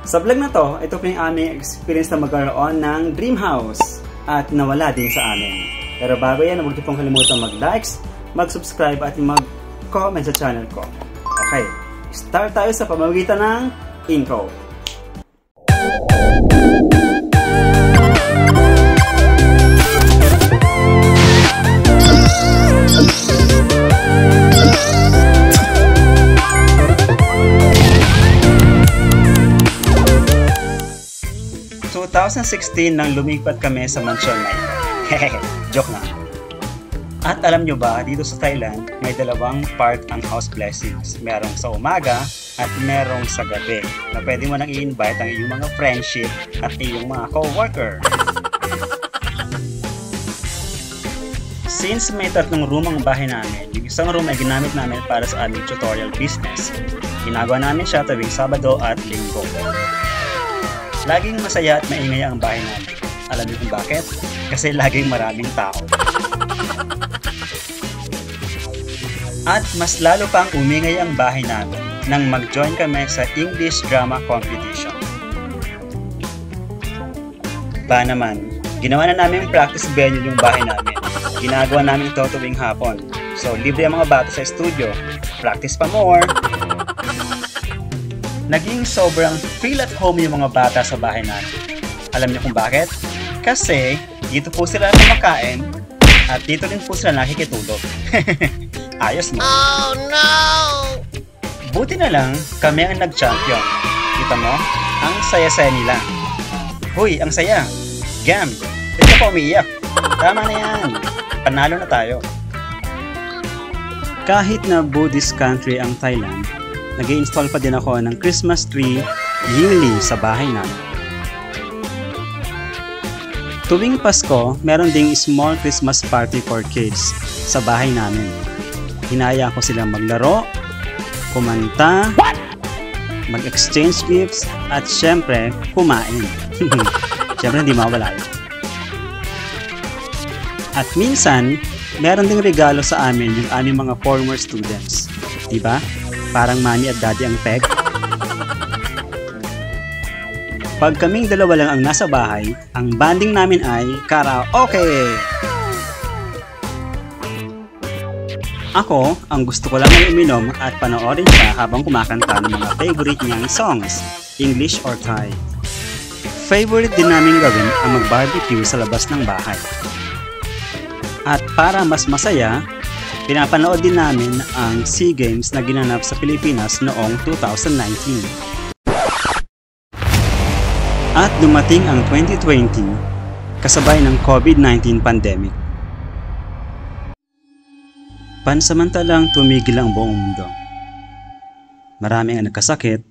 Sa vlog na to, ito po yung aming experience na magkaroon ng dream house at nawala din sa amin. Pero bago yan, huwag niyo pong kalimutan mag-likes, mag-subscribe at mag-comment sa channel ko. Okay, start tayo sa pamamagitan ng intro. 2016 nang lumipat kami sa mansyon na ito. Hehehe, joke na. At alam nyo ba, dito sa Thailand, may dalawang part ang house blessings. Merong sa umaga at merong sa gabi na pwede mo nang i-invite ang iyong mga friendship at iyong mga co-worker. Since may tatlong room ang bahay namin, yung isang room ay ginamit namin para sa aming tutorial business. Ginagawa namin siya tuwing Sabado at Linggo. Laging masaya at maingay ang bahay namin. Alam niyo kung bakit? Kasi laging maraming tao. At mas lalo pang umingay ang bahay namin nang mag-join kami sa English Drama Competition. Ba naman, ginawa na namin practice venue yung bahay namin. Ginagawa namin ito tuwing hapon. So libre ang mga bata sa studio. Practice pa more! Naging sobrang feel at home yung mga bata sa bahay namin. Alam niyo kung bakit? Kasi dito po sila kumakain at dito rin po sila nakikitulog. Ayos mo. Oh no! Buti na lang kami ang nag-champion. Kita mo? Ang saya-saya nila. Huy, ang saya. Gam, hindi pa umiiyak. Tama na yan. Panalo na tayo. Kahit na Buddhist country ang Thailand, nag-i-install pa din ako ng Christmas tree yearly sa bahay namin. Tuwing Pasko, meron ding small Christmas party for kids sa bahay namin. Hinaya ko silang maglaro, kumanta, mag-exchange gifts, at syempre, kumain. Syempre, hindi mawala yun. At minsan, meron ding regalo sa amin yung aming mga former students. Diba? Parang mommy at daddy ang peg. Pag kaming dalawa lang ang nasa bahay, ang banding namin ay karaoke! Ako, ang gusto ko lang ay uminom at panoorin siya habang kumakanta ng mga favorite niyang songs, English or Thai. Favorite din namin gawin ang mag-barbecue sa labas ng bahay. At para mas masaya, pinapanood din namin ang SEA Games na ginanap sa Pilipinas noong 2019. At dumating ang 2020, kasabay ng COVID-19 pandemic. Pansamantalang tumigil ang buong mundo. Marami ang nagkasakit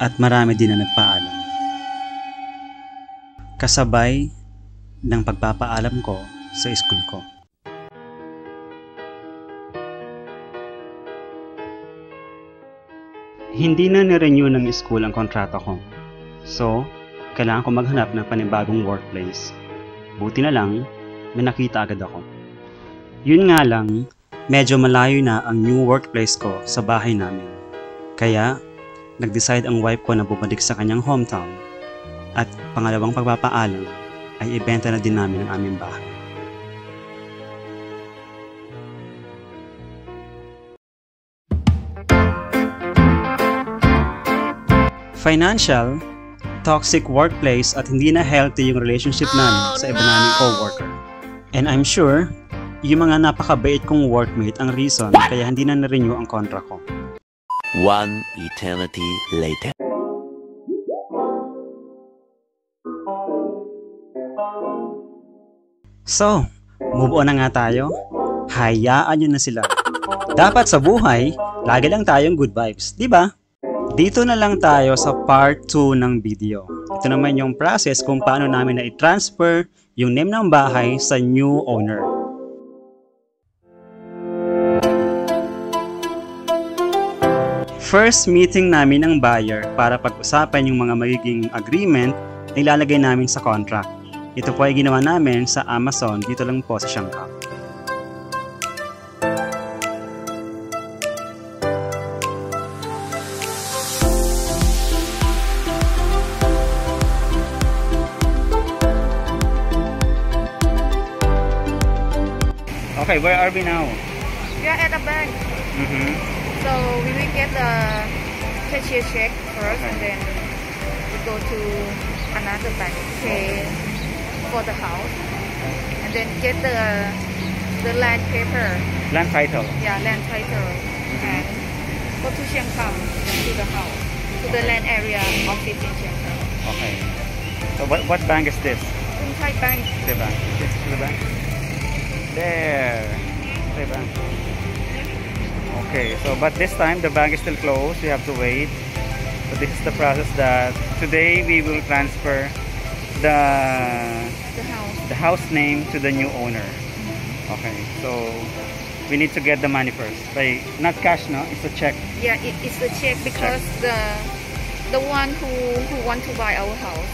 at marami din ang nagpaalam. Kasabay ng pagpapaalam ko sa school ko. Hindi na nirenew ng school ang kontrata ko. So, kailangan ko maghanap ng panibagong workplace. Buti na lang, may nakita agad ako. Yun nga lang, medyo malayo na ang new workplace ko sa bahay namin. Kaya, nag-decide ang wife ko na bumalik sa kanyang hometown. At pangalawang pagpapaalam ay ibenta na din namin ang aming bahay. Financial, toxic workplace at hindi na healthy yung relationship namin sa iba naming co-worker. And I'm sure, yung mga napakabait kong workmate ang reason kaya hindi na na-renew ang contract ko. One eternity later. So, move on na nga tayo. Hayaan nyo na sila. Dapat sa buhay, lagi lang tayong good vibes, di ba? Dito na lang tayo sa part 2 ng video. Ito naman yung process kung paano namin na i-transfer yung name ng bahay sa new owner. First meeting namin ng buyer para pag-usapan yung mga magiging agreement na ilalagay namin sa contract. Ito po ay ginawa namin sa Amazon, dito lang po sa Siangkap. Okay, where are we now? We are at a bank. So we will get the cashier check first, and then we go to another bank, pay for the house, and then get the land paper. Land title. Yeah, land title, and go to Siang Kham, to the house, to the land area office in Siang Kham. Okay. So what bank is this? Thai Bank. The bank. This is the bank. There. The bank. Okay, so but this time the bank is still closed. We have to wait. So this is the process that today we will transfer the house name to the new owner. Okay, so we need to get the money first. By not cash, no? It's a check. Yeah, it's a check because the one who want to buy our house,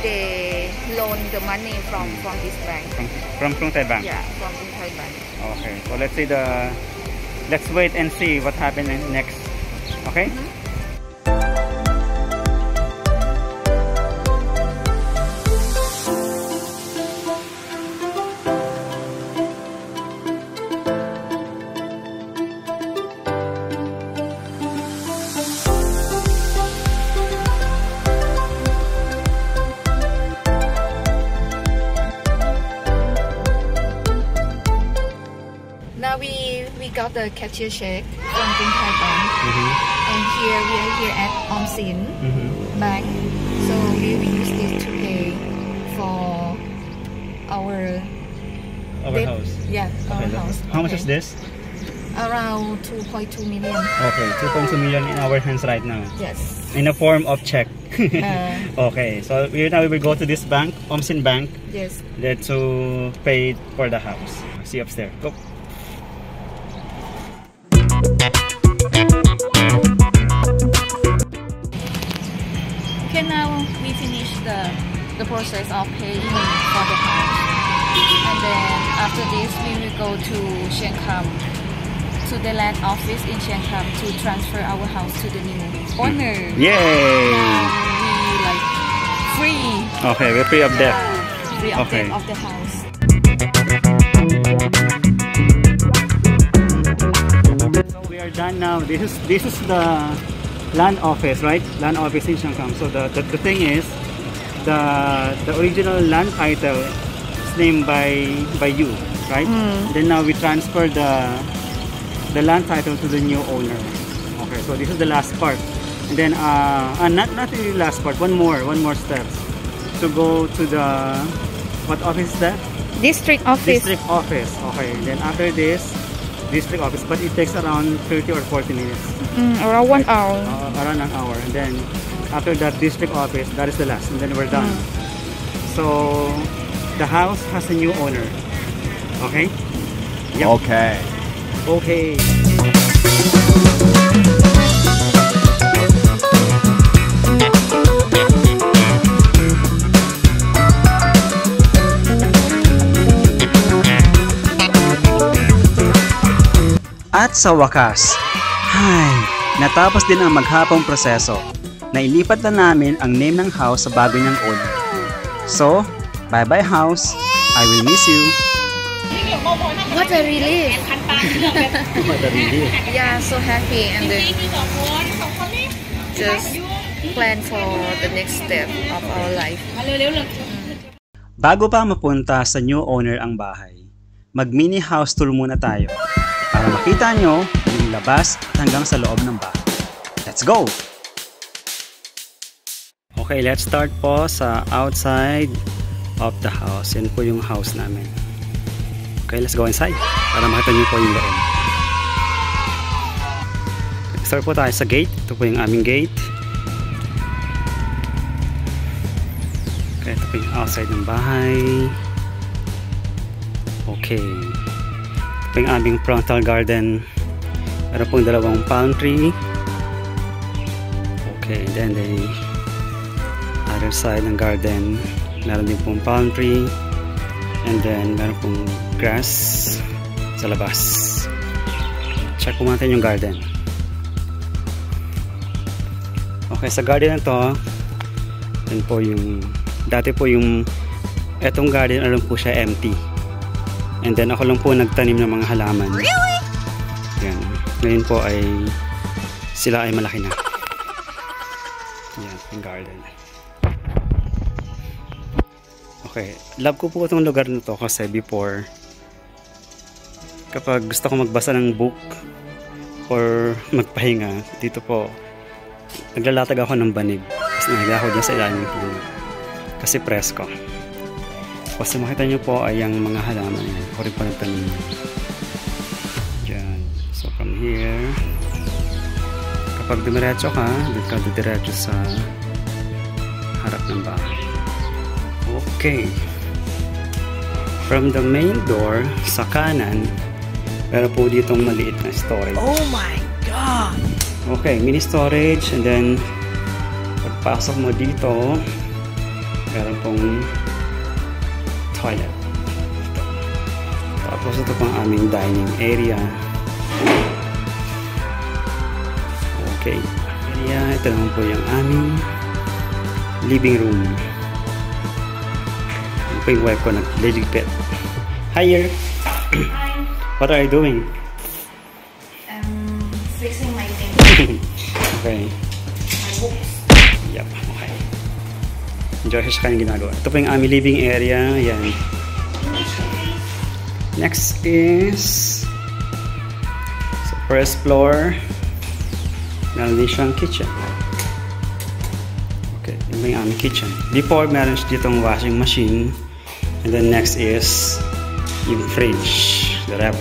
they loan the money from this bank. From Krung Thai Bank. Yeah, from Thai Bank. Okay, so let's wait and see what happens next. Okay. Now we got the cashier check from Thai Bank, and here we are here at Omsin Bank. So we will use this to pay for our house. Yeah, our house. How much is this? Around 2.2 million. Okay, 2.2 million in our hands right now. Yes. In a form of check. Okay, so we will go to this bank, Omsin Bank. Yes. To pay for the house. See you upstairs. Go. Okay, now we finish the process of paying for the house, and then after this we will go to Siang Kham, to the land office in Siang Kham to transfer our house to the new owner. Yay! Now we like free. Okay, we're free of debt. Free of Okay. debt of the house. So we are done now. This is the land office, right? Land office in Siang Kham. So the thing is, the original land title is named by you, right? Then now we transfer the land title to the new owner. Okay, so this is the last part, and then not really last part. One more step to go to the what office is that? District office. District office. Okay, then after this, district office, but it takes around 30 or 40 minutes. Around 1 hour. Around an hour, and then after that district office, that is the last, and then we're done. So the house has a new owner. Okay. Yep. Okay. Okay. At sa wakas, natapos din ang maghapong proseso. Nailipat na namin ang name ng house sa bago niyang owner. So, bye-bye house. I will miss you. What a relief. What a relief. Yeah, so happy, and then just plan for the next step of our life. Bago pa mapunta sa new owner ang bahay, mag-mini house tour muna tayo para makita nyo yung labas hanggang sa loob ng bahay. Let's go! Okay, let's start po sa outside of the house. Yan po yung house namin. Okay, let's go inside para makita nyo po yung loob. Start po tayo sa gate. Ito po yung aming gate. Okay, ito po yung outside ng bahay. Okay. Ito po yung aming frontal garden. Meron pong dalawang palm tree. Okay, then the other side ng garden. Meron din pong palm tree. And then meron pong grass sa labas. Check po natin yung garden. Okay, sa garden na to, yan po yung dati po yung etong garden, alam po siya empty. And then ako lang po nagtanim ng mga halaman. Yan. Ngayon po ay sila ay malaki na. Yan, yung garden. Okay, love ko po itong lugar na to kasi before, kapag gusto ko magbasa ng book or magpahinga, dito po naglalatag ako ng banig. Tapos nahiga ako dyan sa ilalim ng puno kasi presko. Kasi makita nyo po ay ang mga halaman yan. Ako rin po nagtanim dyan. So from here, kapag dumiretso ka, dito ka diretso sa harap ng bahay. Okay. From the main door, sa kanan, meron po ditong maliit na storage. Oh my God! Okay, mini storage. And then, pagpasok mo dito, meron pong toilet. Ito. Tapos ito pang aming dining area. Okay. Ito naman po yung aming living room. Ito yung wife ko nag-legipet. Hiya! Hi. What are you doing? I'm fixing my things. Okay. My books. Yep, okay. Enjoy sa kanyang ginagawa. Ito po yung aming living area. Yan. Next is sa first floor. Meron din siyang kitchen. Okay, yun yung aming kitchen. Before, meron ditong washing machine. And then next is yung fridge, the ref.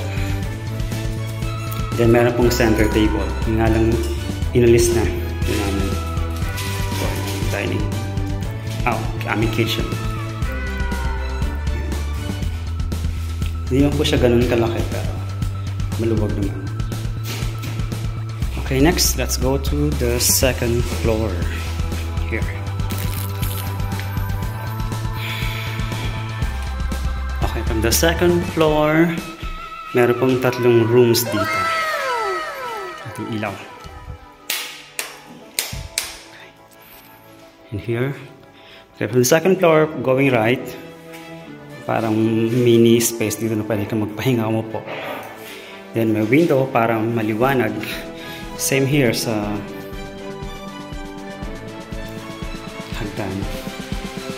Then meron pong center table. Yung nga lang inalis na. Yun namin. So, dining. Aming kitchen. Hindi naman po siya ganun kalaki pero maluwag naman. Okay, next, let's go to the second floor. Here. Okay, from the second floor, meron pong 3 rooms dito. Ating ilaw. Okay. And here. Okay, from the second floor, going right, parang mini space dito na pwede kang magpahinga mo po. Then may window, parang maliwanag. Same here sa hagdan.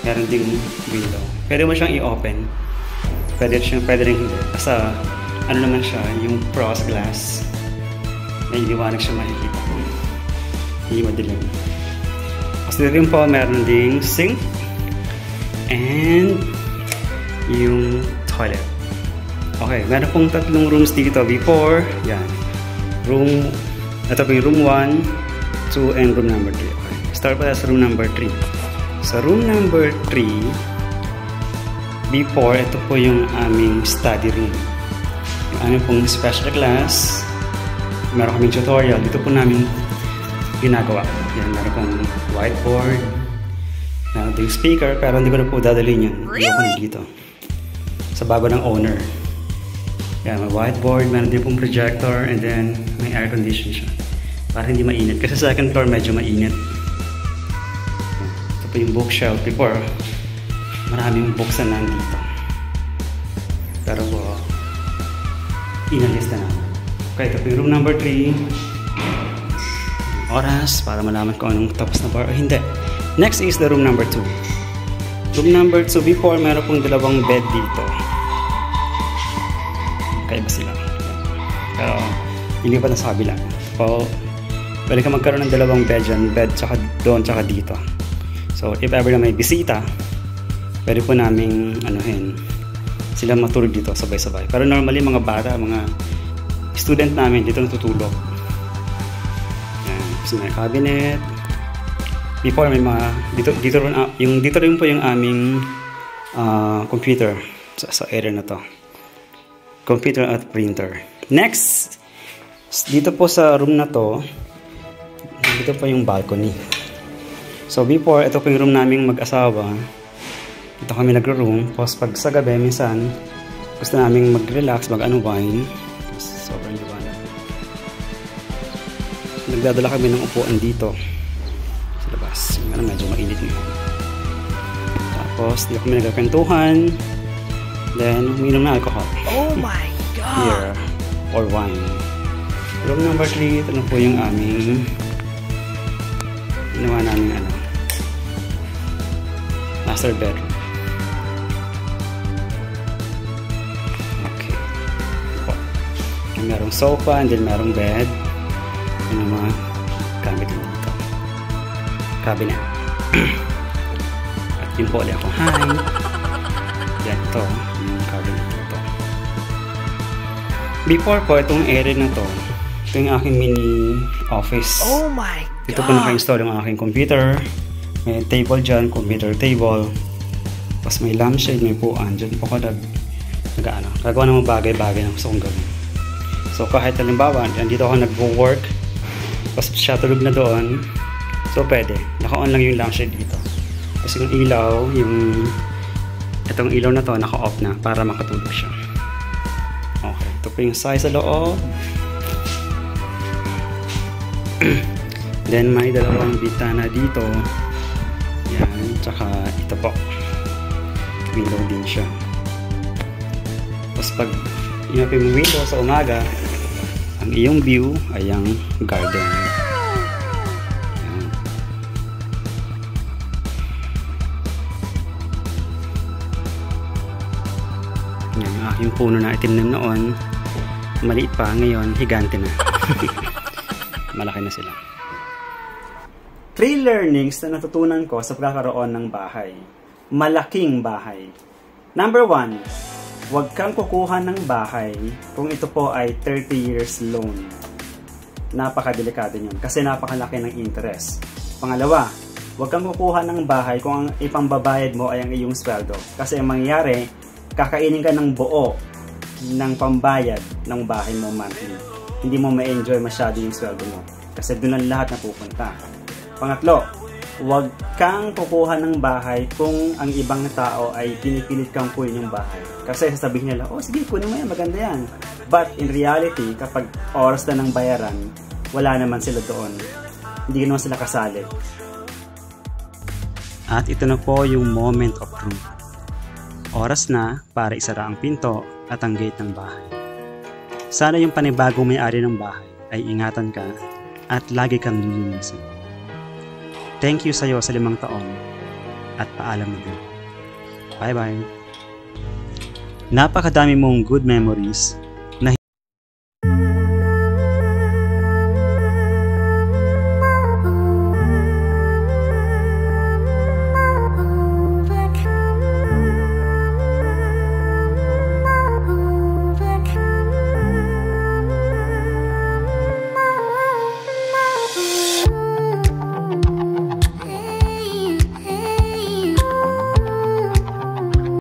Meron ding window. Pwede mo siyang i-open. Pwede rin hindi. Kasi ano naman siya, yung frost glass. May liwanag siya makikita. Hindi madilim. Kasi rin po, meron ding sink. And yung toilet. Okay, meron pong 3 rooms dito. Before, yan. Ito po yung room 1, 2, and room number 3. Okay. Start pa sa room number 3. Sa room number 3, before, ito po yung aming study room. Yung aming pong special class. Meron kaming tutorial. Dito po namin ginagawa. Yan, meron pong whiteboard. Meron ding speaker, pero hindi ko na po dadalhin yan. Hindi ko na dito. Sa bago ng owner. Yan, may whiteboard, meron din pong projector, and then may air condition siya. Para hindi mainit. Kasi sa second floor medyo mainit. Ito po yung bookshelf. Before, maraming books na nandito. Pero po, inalis na naman. Okay, ito po yung room number 3. Oras, para malaman kung anong tapos na bar o hindi. Next is the room number 2. Room number 2, before, meron pong 2 bed dito. Kaiba sila. Pero, hindi pa na sa kabila. So, pwede ka magkaroon ng 2 bed dyan. Bed tsaka doon, tsaka dito. So, if ever na may bisita, pwede po naming, sila matulog dito, sabay-sabay. Pero normally, mga bata, mga student namin, dito natutulog. Yan. So, may cabinet. Before, may mga, dito rin po yung aming computer sa area na to. Computer at printer. Next, dito po sa room na to, dito po yung balcony. So before, ito po yung room naming mag-asawa. Dito kami nagro-room. Tapos pag sa gabi, minsan, gusto naming mag-relax, mag-unwind. Sobrang liwanag. Nagdadala kami ng upuan dito. Sa labas. Medyo mainit ngayon. Tapos, dito kami nagkakantuhan. Then, uminom na alcohol. Oh my God! Beer or wine. Room number 3, ito na po yung aming ginawa namin master bedroom. Okay. Po. Merong sofa and then merong bed. Yun ang mga gamit dito. Cabinet. At yun po ulit ako. Hi! Yan ito. Yung cabinet ito. Before po, itong area na to, ito yung aking mini office. Oh my God! Ito po naka-install yung aking computer. May table dyan, computer table. Tapos may lampshade, may puan. Dyan po ako gagawa ng mga bagay-bagay na gusto kong gawin. So kahit halimbawa, dito ako nag-work, tapos siya tulog na doon, so pwede. Naka-on lang yung lampshade dito. Kasi yung ilaw, itong ilaw na to, naka-off na para makatulog siya. Okay, ito po yung size sa loob. Then may dalawang bitana dito. Yan, tsaka ito po. Window din siya. Tapos pag inapin mo window sa umaga, ang iyong view ay ang garden. Yan. Yan, ang aking puno na itim na noon. Maliit pa, ngayon higante na. Malaki na sila. 3 learnings na natutunan ko sa pagkakaroon ng bahay. Malaking bahay. Number 1, huwag kang kukuha ng bahay kung ito po ay 30 years loan. Napakadelikado niyon kasi napakalaki ng interest. Pangalawa, huwag kang kukuha ng bahay kung ang ipambabayad mo ay ang iyong sweldo. Kasi ang mangyayari, kakainin ka ng buo ng pambayad ng bahay mo monthly. Hindi mo ma-enjoy masyado yung sweldo mo kasi doon ang lahat na pupunta. Pangatlo, huwag kang kukuha ng bahay kung ang ibang tao ay pinipilit kang kunin yung bahay. Kasi sasabihin nila, oh sige, kunin mo yan, maganda yan. But in reality, kapag oras na ng bayaran, wala naman sila doon. Hindi naman sila kasali. At ito na po yung moment of truth. Oras na para isara ang pinto at ang gate ng bahay. Sana yung panibagong may-ari ng bahay ay ingatan ka at lagi kang lilinisin. Thank you sa'yo sa 5 taon at paalam na din. Bye-bye! Napakadami mong good memories